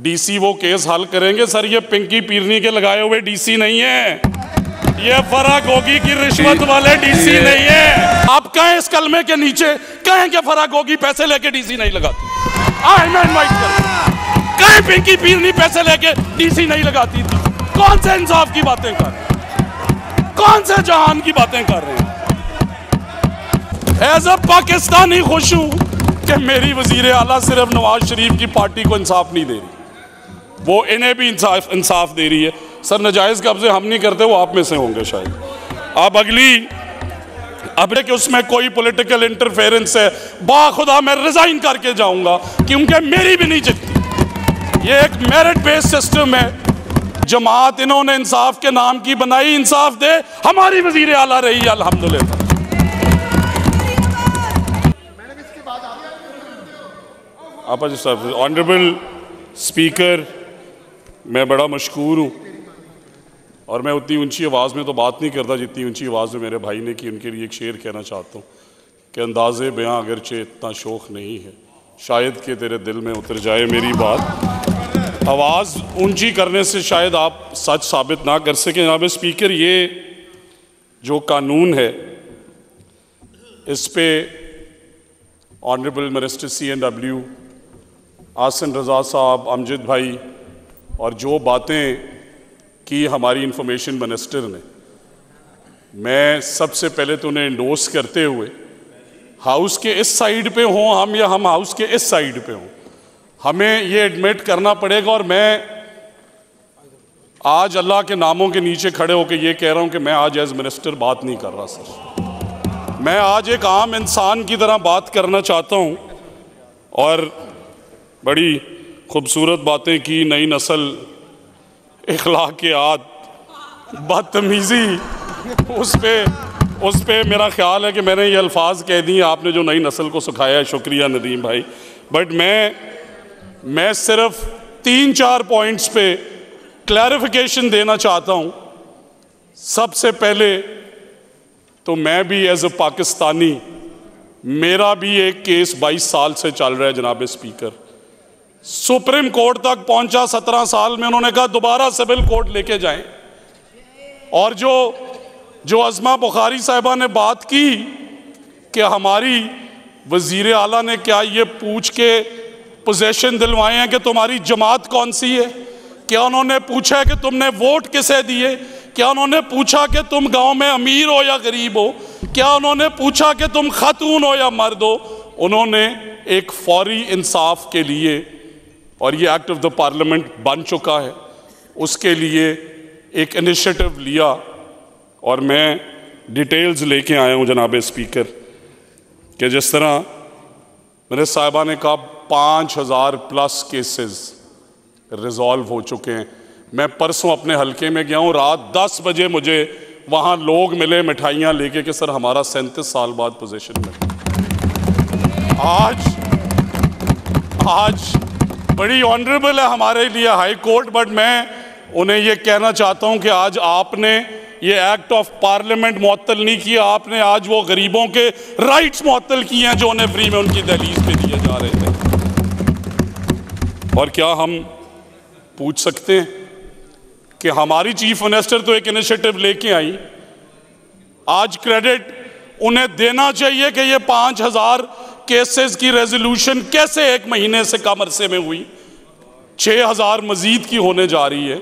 DC वो case हल करेंगे सर, ये पिंकी पीरनी के लगाए हुए डीसी नहीं है, ये फराक होगी की रिश्वत वाले डीसी नहीं है। आप कहें इस कलमे के नीचे कहें कि फराक होगी पैसे लेके डीसी नहीं लगाती, कहें पिंकी पीरनी पैसे लेके डीसी नहीं लगाती थी। कौन से इंसाफ की बातें कर रहे हैं, कौन से जहान की बातें कर रहे हैं। एज अ पाकिस्तानी खुश हूं कि मेरी वजीर आला सिर्फ नवाज शरीफ की पार्टी को इंसाफ नहीं दे रही, वो इन्हें भी इंसाफ दे रही है। सर नजायज कब्जे हम नहीं करते, वो आप में से होंगे शायद। अब अगली अब कि उसमें कोई पॉलिटिकल इंटरफेरेंस है, बाखुदा मैं रिजाइन करके जाऊंगा क्योंकि मेरी भी नहीं जितनी। ये एक मेरिट बेस्ड सिस्टम है, जमात इन्होंने इंसाफ के नाम की बनाई, इंसाफ दे, हमारी वजीर आला रही अल्हम्दुलिल्लाह। आपा जी साहब, ऑनरेबल स्पीकर, मैं बड़ा मशकूर हूँ और मैं उतनी ऊंची आवाज़ में तो बात नहीं करता जितनी ऊंची आवाज़ में मेरे भाई ने की। उनके लिए एक शेर कहना चाहता हूँ कि अंदाज़े बयां अगरचे इतना शौक़ नहीं है, शायद कि तेरे दिल में उतर जाए मेरी बात। आवाज़ ऊंची करने से शायद आप सच साबित ना कर सकें। जनाब स्पीकर, ये जो कानून है इस पे ऑनरेबल मिनिस्टर CNW आसन रज़ा साहब, अमजद भाई और जो बातें की हमारी इंफॉर्मेशन मिनिस्टर ने, मैं सबसे पहले तो उन्हें इंडोर्स करते हुए, हाउस के इस साइड पे हों हम या हम हाउस के इस साइड पे हों, हमें ये एडमिट करना पड़ेगा। और मैं आज अल्लाह के नामों के नीचे खड़े होकर ये कह रहा हूं कि मैं आज एज मिनिस्टर बात नहीं कर रहा सर, मैं आज एक आम इंसान की तरह बात करना चाहता हूं। और बड़ी खूबसूरत बातें की, नई नस्ल, इखलाकियात, बदतमीज़ी, उस पे मेरा ख्याल है कि मैंने ये अल्फाज कह दिए आपने जो नई नस्ल को सिखाया है, शुक्रिया नदीम भाई। बट मैं सिर्फ 3-4 पॉइंट्स पे क्लैरिफिकेशन देना चाहता हूँ। सबसे पहले तो मैं भी एज अ पाकिस्तानी, मेरा भी एक केस 22 साल से चल रहा है जनाब स्पीकर, सुप्रीम कोर्ट तक पहुंचा 17 साल में। उन्होंने कहा दोबारा सिविल कोर्ट लेके जाएं। और जो अज़मा बुखारी साहिबा ने बात की कि हमारी वजीर आला ने क्या ये पूछ के पोजेशन दिलवाए हैं कि तुम्हारी जमात कौन सी है, क्या उन्होंने पूछा कि तुमने वोट किसे दिए, क्या उन्होंने पूछा कि तुम गांव में अमीर हो या गरीब हो, क्या उन्होंने पूछा कि तुम खातून हो या मर्द हो। उन्होंने एक फौरी इंसाफ के लिए, और ये एक्ट ऑफ द पार्लियामेंट बन चुका है, उसके लिए एक इनिशिएटिव लिया और मैं डिटेल्स लेके आया हूँ जनाब स्पीकर कि जिस तरह मेरे साहिबा ने कहा 5000 प्लस केसेस रिजॉल्व हो चुके हैं। मैं परसों अपने हलके में गया हूँ, रात 10 बजे मुझे वहाँ लोग मिले मिठाइयाँ लेके कि सर हमारा 37 साल बाद पोजीशन में। आज बड़ी ऑनरेबल है हमारे लिए हाई कोर्ट, बट मैं उन्हें यह कहना चाहता हूं कि आज आपने ये एक्ट ऑफ पार्लियामेंट मुअत्तल नहीं किया, आपने आज वो गरीबों के राइट्स मुअत्तल किए हैं जो उन्हें फ्री में उनकी दहलीज पे दिए जा रहे थे। और क्या हम पूछ सकते हैं कि हमारी चीफ मिनिस्टर तो एक इनिशिएटिव लेके आई, आज क्रेडिट उन्हें देना चाहिए कि ये 5000 केसेस की रेजोल्यूशन कैसे एक महीने से कम अरसे में हुई, 6000 मजीद की होने जा रही है।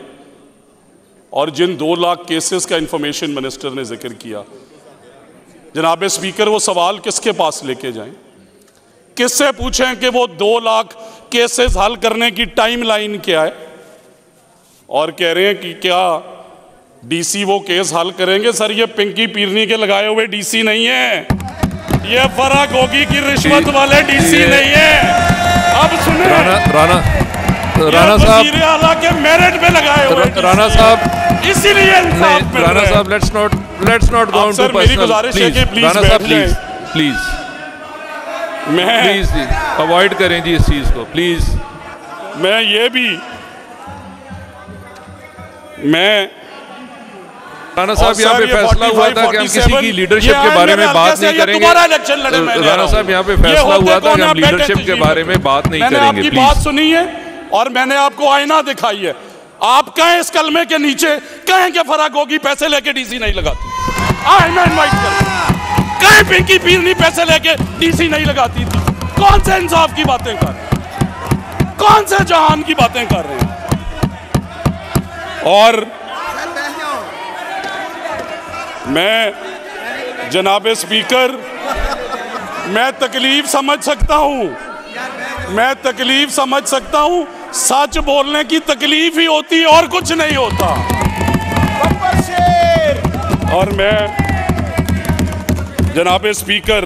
और जिन 2 लाख केसेस का इंफॉर्मेशन मिनिस्टर ने जिक्र किया, जनाब स्पीकर, वो सवाल किसके पास लेके जाएं, किससे पूछें कि वो 2 लाख केसेस हल करने की टाइमलाइन क्या है। और कह रहे हैं कि क्या डीसी वो केस हल करेंगे सर, ये पिंकी पीरनी के लगाए हुए डीसी नहीं है, ये फराक होगी की रिश्वत वाले डीसी नहीं है। अब सुने राणा साहब, वज़ीर आला के मेरिट में लगाए हुए राणा साहब, इसीलिए राणा साहब लेट्स नॉट गो टू मेरी गुजारिश है कि प्लीज राणा साहब प्लीज अवॉइड करें जी इस चीज को प्लीज। राणा साहब, यहाँ पे फैसला हुआ था कि हम किसी की लीडरशिप के बारे में बात नहीं करेंगे। राणा साहब, यहाँ पे फैसला हुआ था कि हम लीडरशिप के बारे में बात नहीं करेंगे। आपकी बात सुनी है, और मैंने आपको आईना दिखाई है। आप कहें इस कलमे के नीचे, कहें कि फराग होगी पैसे लेके डीसी नहीं लगाती, आईना इनवाइट कर, कहें पिंकी पीरनी पैसे लेके डीसी नहीं लगाती थी। कौन से इंसाफ की बातें कर रहे हैं, कौन से जहान की बातें कर रहे हैं? और मैं जनाब स्पीकर, मैं तकलीफ समझ सकता हूं, मैं तकलीफ समझ सकता हूं। सच बोलने की तकलीफ ही होती है और कुछ नहीं होता। और मैं जनाब स्पीकर,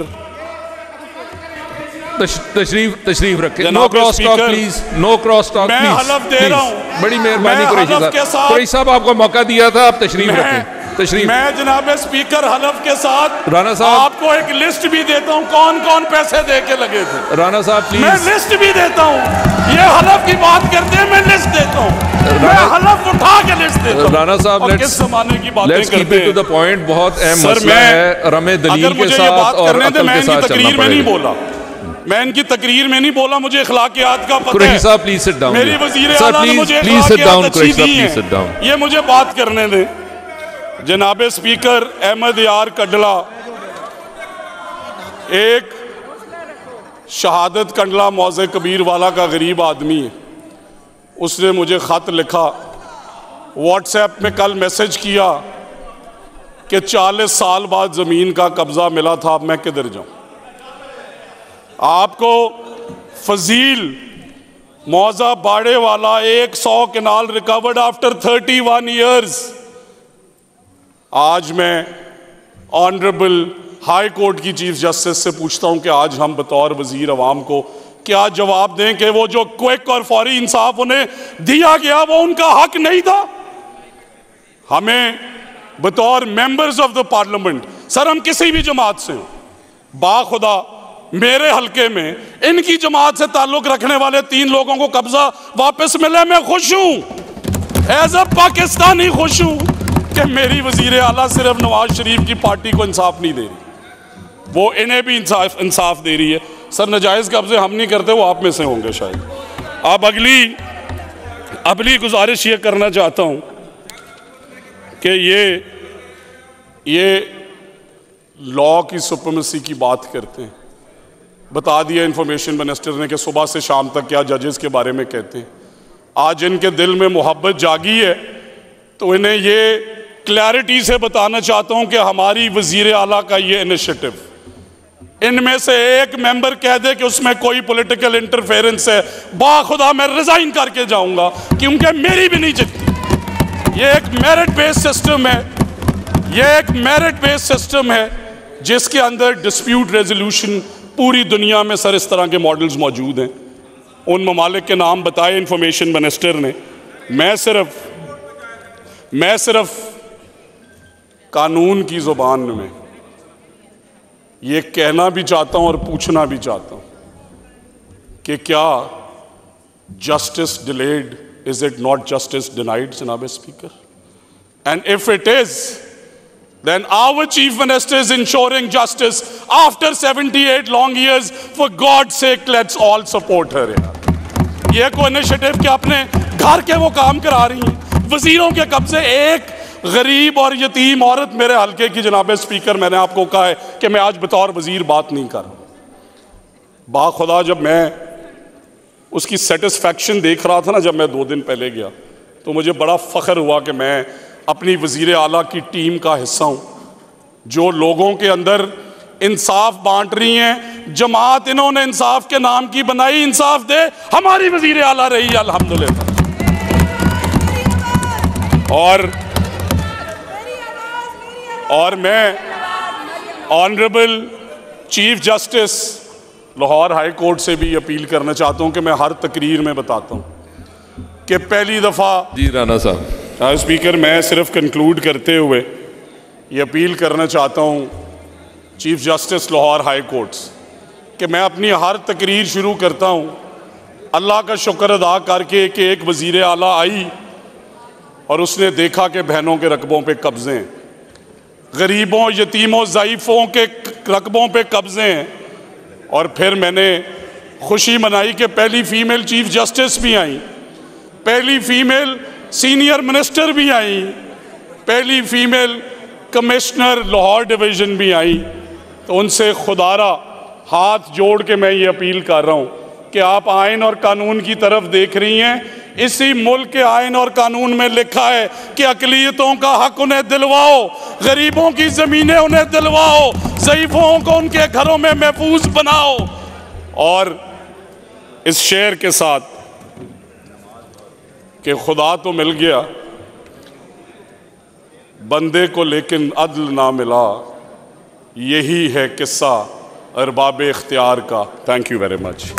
तशरीफ रखें। No cross talk please, no cross talk please. मैं हलफ दे रहा हूं, बड़ी मेहरबानी कुरैशी साहब, आपको मौका दिया था, आप तशरीफ रखें। तशरीफ। मैं जनाब स्पीकर हलफ के साथ राणा साहब आपको एक लिस्ट भी देता हूं कौन कौन पैसे दे के लगे थे। राणा साहब प्लीज। मैं लिस्ट भी देता हूं, ये हलफ की बात करते हैं, मैं लिस्ट देता हूं, मैं हलफ उठा के लिस्ट देता हूं। राणा साहब किस जमाने की बातें करते हैं? टू द पॉइंट, बहुत अहम मसला है, रमे दलील के साथ और अकल के साथ चलना पड़ेगा। मैं इनकी तकरीर में नहीं बोला, मुझे इखलाकियात का पता है। साहब प्लीज सिट डाउन। मेरी वजीर आला ने मुझे इखलाकियात अच्छी दी हैं, ये मुझे बात करने दें। जनाब स्पीकर, अहमद यार कडला एक शहादत कंडला मौज़े कबीर वाला का गरीब आदमी है। उसने मुझे ख़त लिखा, व्हाट्सएप में कल मैसेज किया कि 40 साल बाद ज़मीन का कब्ज़ा मिला था, अब मैं किधर जाऊं? आपको फजील मौजा बाड़े वाला 100 केनाल रिकवर्ड आफ्टर 31 ईयर्स। आज मैं ऑनरेबल हाई कोर्ट की चीफ जस्टिस से पूछता हूं कि आज हम बतौर वजीर अवाम को क्या जवाब दें कि वो जो क्विक और फौरी इंसाफ उन्हें दिया गया वो उनका हक नहीं था? हमें बतौर members of the parliament, sir हम किसी भी जमात से हो, बाखुदा मेरे हलके में इनकी जमात से ताल्लुक रखने वाले 3 लोगों को कब्जा वापस मिले, मैं खुश हूं, एज अ पाकिस्तानी खुश हूं कि मेरी वजीर आला सिर्फ नवाज शरीफ की पार्टी को इंसाफ नहीं दे रही, वो इन्हें भी इंसाफ दे रही है। सर नजायज़ कब्जे हम नहीं करते, वो आप में से होंगे शायद। अब अगली गुजारिश ये करना चाहता हूं कि ये लॉ की सुप्रीमेसी की बात करते हैं। बता दिया इंफॉर्मेशन मिनिस्टर ने कि सुबह से शाम तक क्या जजेस के बारे में कहते हैं। आज इनके दिल में मोहब्बत जागी है तो इन्हें ये क्लैरिटी से बताना चाहता हूं कि हमारी वजीर आला का ये इनिशिएटिव, इनमें से एक मेंबर कह दे कि उसमें कोई पॉलिटिकल इंटरफेरेंस है, बाखुदा मैं रिजाइन करके जाऊंगा, क्योंकि मेरी भी नहीं जितनी। ये एक मेरिट बेस्ड सिस्टम है, ये एक मेरिट बेस्ड सिस्टम है जिसके अंदर डिस्प्यूट रेजोल्यूशन पूरी दुनिया में सर इस तरह के मॉडल्स मौजूद हैं। उन ममालिक के नाम बताए इंफॉर्मेशन मिनिस्टर ने। मैं सिर्फ कानून की ज़ुबान में ये कहना भी चाहता हूं और पूछना भी चाहता हूं कि क्या justice delayed is it not justice denied, जनाब speaker? And if it is, then our chief minister is ensuring justice after 78 long years. For God's sake, let's all support her. ये कोई इनिशिएटिव के अपने घर के वो काम करा रही हैं, वजीरों के कब्जे। एक गरीब और यतीम औरत मेरे हल्के की, जनाब स्पीकर, मैंने आपको कहा है कि मैं आज बतौर वजीर बात नहीं कर रहा। बाखुदा जब मैं उसकी सेटिस्फैक्शन देख रहा था ना, जब मैं 2 दिन पहले गया, तो मुझे बड़ा फख्र हुआ कि मैं अपनी वजीर आला की टीम का हिस्सा हूं, जो लोगों के अंदर इंसाफ बांट रही हैं। जमात इन्होंने इंसाफ के नाम की बनाई, इंसाफ दे हमारी वजीर आला रही है अल्हम्दुलिल्लाह। और मैं honourable chief justice Lahore high court से भी अपील करना चाहता हूं कि मैं हर तकरीर में बताता हूं कि पहली दफ़ा जी राणा साहब स्पीकर, मैं सिर्फ कंक्लूड करते हुए ये अपील करना चाहता हूँ chief justice Lahore high courts कि मैं अपनी हर तकरीर शुरू करता हूँ अल्लाह का शुक्र अदा करके कि एक वज़ीर आला आई और उसने देखा कि बहनों के रकबों पे कब्ज़े हैं, गरीबों, यतीमों, ज़ईफ़ों के रकबों पे कब्ज़े हैं। और फिर मैंने खुशी मनाई कि पहली फ़ीमेल चीफ जस्टिस भी आई पहली फीमेल सीनियर मिनिस्टर भी आई, पहली फीमेल कमिश्नर लाहौर डिवीज़न भी आई। तो उनसे खुदारा हाथ जोड़ के मैं ये अपील कर रहा हूँ कि आप आइन और कानून की तरफ देख रही हैं। इसी मुल्क के आइन और कानून में लिखा है कि अक़लियतों का हक उन्हें दिलवाओ, गरीबों की ज़मीनें उन्हें दिलवाओ, ज़ईफ़ों को उनके घरों में महफूज बनाओ। और इस शेर के साथ कि खुदा तो मिल गया बंदे को लेकिन अदल ना मिला, यही है किस्सा अरबाब इख्तियार का। Thank you very much.